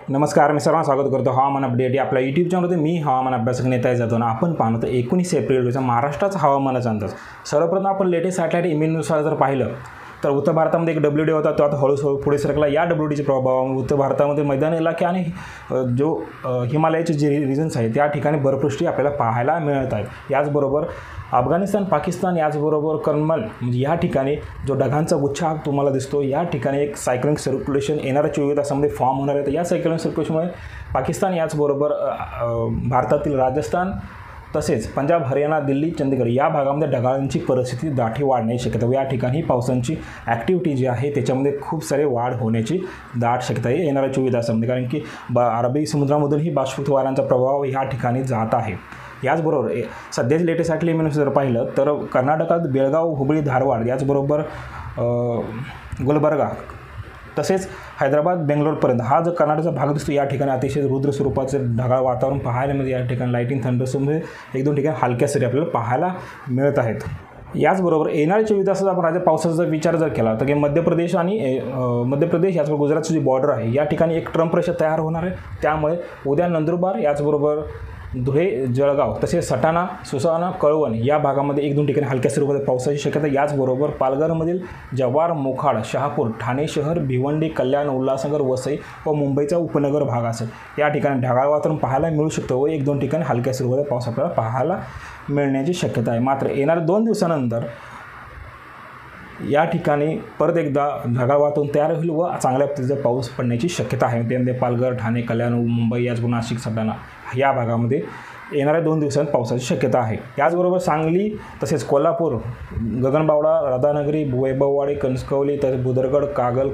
नमस्कार, मी सर्वांना स्वागत करतो हवामान अपडेट आपल्या यूट्यूब चॅनलमध्ये. मी हवामान अभ्यासक नेता जातो ना आपण पाहतो तर 19 एप्रिल रोजी महाराष्ट्राचा हवामानाचा अंदाज. सर्वप्रथम आपण लेटेस्ट सॅटेलाइट इमेजनुसार जर पाहिलं तर उत्तर भारतामध्ये एक WD होता, तो आता हळूहळू पुढे सरकला. या WDच्या प्रभावामुळे उत्तर भारतामध्ये मैदानी इलाके आणि जो हिमालयाचे जे रिजन्स आहेत त्या ठिकाणी बर्फवृष्टी आपल्याला पाहायला मिळत आहे. याचबरोबर अफगाणिस्तान, पाकिस्तान, याचबरोबर करमल म्हणजे या ठिकाणी जो ढगांचा गुच्छा तुम्हाला दिसतो, या ठिकाणी एक सायक्लोनिक सर्क्युलेशन येणाऱ्या 24 तासामध्ये फॉर्म होणार आहे. तर या सायक्लोनिक सर्क्युलेशनमुळे पाकिस्तान, याचबरोबर भारतातील राजस्थान, तसेच पंजाब, हरियाणा, दिल्ली, चंदीगड या भागामध्ये ढगांची परिस्थिती दाटी वाढण्याची शक्यता व या ठिकाणी पावसांची ॲक्टिव्हिटी जी आहे त्याच्यामध्ये खूप सारे वाढ होण्याची दाट शक्यता आहे येणाऱ्या 24 तासामध्ये. कारण की अरबी समुद्रामधूनही बाष्पीभूत वाऱ्यांचा प्रभाव ह्या ठिकाणी जात आहे. याचबरोबर सध्याची लेटेस्ट सॅटेलाइट जर पाहिलं तर कर्नाटकात बेळगाव, हुबळी, धारवाड, याचबरोबर गुलबर्गा, तसेच हैदराबाद, बेंगलोरपर्यंत हा जो कर्नाटकचा भाग दिसतो या ठिकाणी अतिशय रुद्र स्वरूपाचे ढगाळ वातावरण पाहायला मिळते. या ठिकाणी लाईटिंग, थंडरस्टॉर्म एक दोन ठिकाणी हलक्या सरी आपल्याला पाहायला मिळत आहेत. याचबरोबर येणाऱ्या 24 तासात आपण राज्य पावसाचा विचार जर केला तर मध्य प्रदेश याचबरोबर गुजरातची जी बॉर्डर आहे या ठिकाणी एक ट्रम्प रेषा तयार होणार आहे. त्यामुळे उद्या नंदुरबार, याचबरोबर धुळे, जळगाव, तसेच सटाणा, सुसाना, कळवण या भागामध्ये एक दोन ठिकाणी हलक्या स्वरूपात पावसाची शक्यता. याचबरोबर पालघरमधील जव्हार, मोखाड, शहापूर, ठाणे शहर, भिवंडी, कल्याण, उल्हासनगर, वसई व मुंबईचा उपनगर भाग असेल या ठिकाणी ढगाळ वातावरण पाहायला मिळू शकतं व एक दोन ठिकाणी हलक्या स्वरूपात पाऊस आपल्याला पाहायला मिळण्याची शक्यता आहे. मात्र येणाऱ्या 2 दिवसानंतर या ठिकाणी परत एकदा ढगाळ वातावरण तयार होईल व चांगल्या पद्धतीचा पाऊस पडण्याची शक्यता आहे. त्यामध्ये पालघर, ठाणे, कल्याण, मुंबई, याचबरोबर नाशिक, सटाणा या भागामध्ये येणाऱ्या 2 दिवसांत पावसाची शक्यता आहे. याचबरोबर सांगली, तसेच कोल्हापूर, गगनबावडा, राधानगरी, वैभववाडी, कणकवली, तसेच बुदरगड, कागल,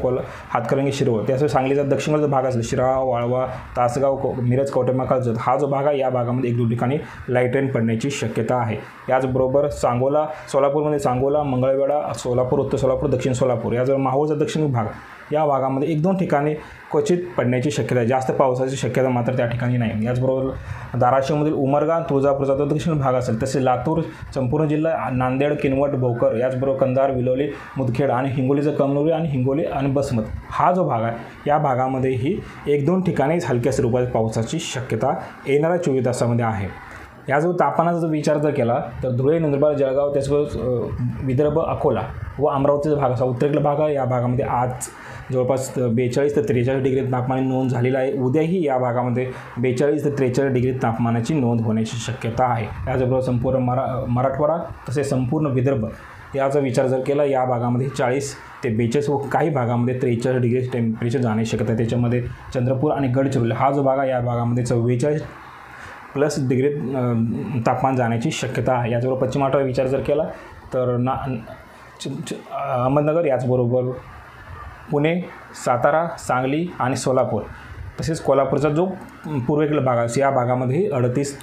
हातकरंगी, शिरवळ, त्यासोबत सांगलीचा दक्षिणचा भाग असेल शिराळा, वाळवा, तासगाव, मिरज, कवठेमहांकाळ, जत हा जो भाग आहे या भागामध्ये एक दोन ठिकाणी लाईट रेन पडण्याची शक्यता आहे. याचबरोबर सांगोला, सोलापूरमध्ये सांगोला, मंगळवेढा, सोलापूर, उत्तर सोलापूर, दक्षिण सोलापूर, याचबरोबर माहूरचा दक्षिण भाग या भागामध्ये एक दोन ठिकाणी क्वचित पडण्याची शक्यता आहे. जास्त पावसाची शक्यता मात्र त्या ठिकाणी नाही. याचबरोबर धाराशिवमधील उमरगा, तुळजापूरचा तो दक्षिण भाग असेल, तसेच लातूर संपूर्ण जिल्हा, नांदेड, किनवट, भोकर, याचबरोबर कंधार, विलोली, मुदखेड आणि हिंगोलीचं कमनोरी आणि हिंगोली आणि बसमत हा जो भाग आहे या भागामध्येही एक दोन ठिकाणीच हलक्या स्वरूपात पावसाची शक्यता येणाऱ्या 24 तासामध्ये आहे. याचबरोबर तापमानाचा जर विचार जर केला तर धुळे, नंदुरबार, जळगाव, त्याचबरोबर विदर्भ, अकोला व अमरावतीचा भाग असा उत्तरेकडील भाग आहे. या भागामध्ये आज जवळपास 42 ते 43 डिग्री तापमान नोंद झालेलं आहे. उद्याही या भागामध्ये 42 ते 43 डिग्री तापमानाची नोंद होण्याची शक्यता आहे. याचबरोबर संपूर्ण मराठवाडा, तसेच संपूर्ण विदर्भ याचा विचार जर केला या भागामध्ये 40 ते 42 व काही भागामध्ये 43 डिग्री टेम्परेचर जाण्याची शक्यता आहे. त्याच्यामध्ये चंद्रपूर आणि गडचिरोली हा जो भाग आहे या भागामध्ये 44+ डिग्री तापमान जाण्याची शक्यता आहे. याचबरोबर पश्चिम महाराष्ट्राचा विचार जर केला तर अहमदनगर, याचबरोबर पुणे, सातारा, सांगली आणि सोलापूर, तसेच कोल्हापूरचा जो पूर्वेकडील भाग आहे या भागामध्ये 38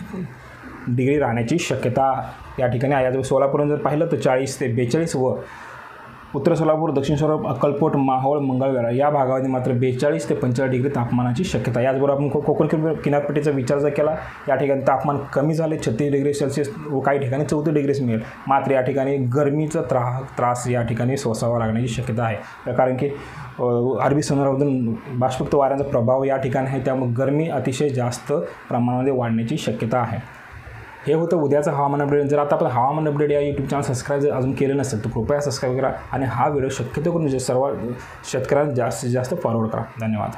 डिग्री राहण्याची शक्यता या ठिकाणी आहे. याचबरोबर सोलापूरमध्ये जर पाहिलं तर 40 ते 42 व उत्तर सोलापूर, दक्षिण सोलापूर, अक्कलकोट, माहोळ, मंगळवेढा या भागामध्ये मात्र 42 ते 45 डिग्री तापमानाची शक्यता. याचबरोबर आपण कोकण किनारपट्टीचा विचार जर केला या ठिकाणी तापमान कमी झाले, 36 डिग्री सेल्सिअस व काही ठिकाणी 34 डिग्री मिळेल. मात्र या ठिकाणी गरमीचा त्रास या ठिकाणी सोसावा लागण्याची शक्यता आहे. कारण की अरबी समुद्रामधून बाष्पीभूत वाऱ्यांचा प्रभाव या ठिकाणी आहे, त्यामुळे गरमी अतिशय जास्त प्रमाणामध्ये वाढण्याची शक्यता आहे. हे होतं उद्याचं हवामान अपडेट. जर आता आपण हवामान अपडेट या यूट्यूब चॅनल सबस्क्राईब जर अजून केलं नसेल तर कृपया सबस्क्राईब करा आणि हा व्हिडिओ शक्यतो करून सर्व शेतकऱ्यांना जास्तीत जास्त फॉरवर्ड करा. धन्यवाद.